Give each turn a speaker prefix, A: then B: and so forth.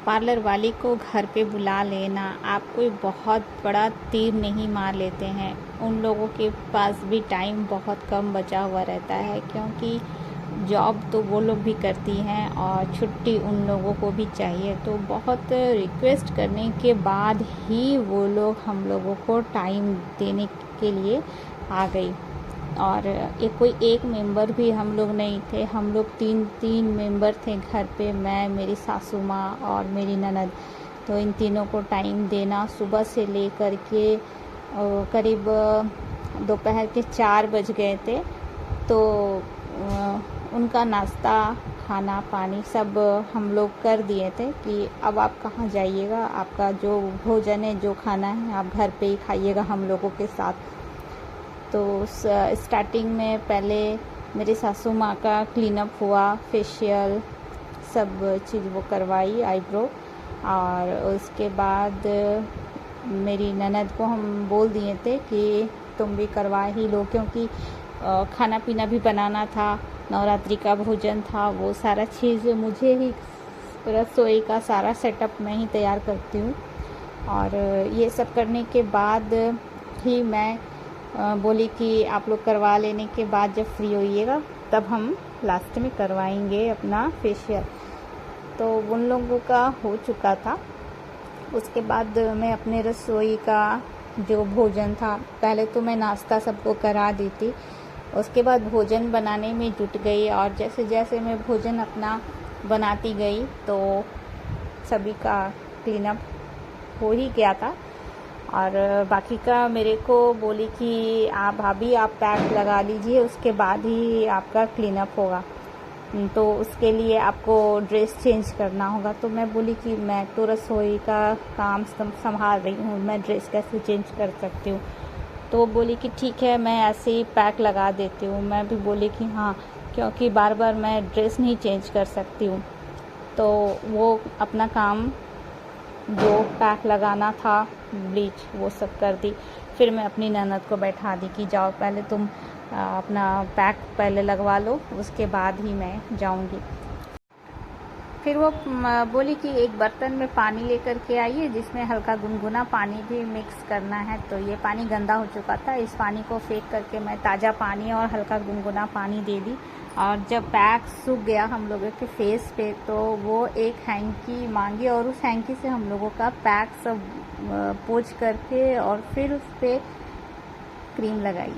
A: Parlour वाली को घर पे बुला लेना, आप कोई बहुत बड़ा तीर नहीं मार लेते हैं। उन लोगों के पास भी टाइम बहुत कम बचा हुआ रहता है, क्योंकि जॉब तो वो लोग भी करती हैं और छुट्टी उन लोगों को भी चाहिए। तो बहुत रिक्वेस्ट करने के बाद ही वो लोग हम लोगों को टाइम देने के लिए आ गई। और कोई एक मेंबर भी हम लोग नहीं थे, हम लोग तीन मेंबर थे घर पे, मैं, मेरी सासू माँ और मेरी ननद। तो इन तीनों को टाइम देना, सुबह से लेकर के करीब दोपहर के 4 बज गए थे। तो उनका नाश्ता, खाना पानी सब हम लोग कर दिए थे कि अब आप कहाँ जाइएगा, आपका जो भोजन है, जो खाना है, आप घर पे ही खाइएगा हम लोगों के साथ। तो स्टार्टिंग में पहले मेरी सासू माँ का क्लीनअप हुआ, फेशियल सब चीज़ वो करवाई, आईब्रो। और उसके बाद मेरी ननद को हम बोल दिए थे कि तुम भी करवा ही लो, क्योंकि खाना पीना भी बनाना था, नवरात्रि का भोजन था, वो सारा चीज़ मुझे ही, रसोई का सारा सेटअप मैं ही तैयार करती हूँ। और ये सब करने के बाद ही मैं बोली कि आप लोग करवा लेने के बाद जब फ्री होइएगा तब हम लास्ट में करवाएंगे अपना फेशियल। तो उन लोगों का हो चुका था। उसके बाद मैं अपने रसोई का जो भोजन था, पहले तो मैं नाश्ता सबको करा दी थी, उसके बाद भोजन बनाने में जुट गई। और जैसे जैसे मैं भोजन अपना बनाती गई तो सभी का क्लीनअप हो ही गया था। और बाकी का मेरे को बोली कि आप भाभी आप पैक लगा लीजिए, उसके बाद ही आपका क्लीनअप होगा, तो उसके लिए आपको ड्रेस चेंज करना होगा। तो मैं बोली कि मैं तो रसोई का काम संभाल रही हूँ, मैं ड्रेस कैसे चेंज कर सकती हूँ। तो वो बोली कि ठीक है, मैं ऐसे ही पैक लगा देती हूँ। मैं भी बोली कि हाँ, क्योंकि बार बार मैं ड्रेस नहीं चेंज कर सकती हूँ। तो वो अपना काम जो पैक लगाना था, ब्लीच, वो सब कर दी। फिर मैं अपनी ननद को बैठा दी कि जाओ पहले तुम अपना पैक पहले लगवा लो, उसके बाद ही मैं जाऊंगी। फिर वो बोली कि एक बर्तन में पानी लेकर के आइए, जिसमें हल्का गुनगुना पानी भी मिक्स करना है। तो ये पानी गंदा हो चुका था, इस पानी को फेंक करके मैं ताज़ा पानी और हल्का गुनगुना पानी दे दी। और जब पैक सूख गया हम लोगों के फेस पे, तो वो एक हैंकी मांगी और उस हैंकी से हम लोगों का पैक सब पोंछ करके और फिर उस पर क्रीम लगाई।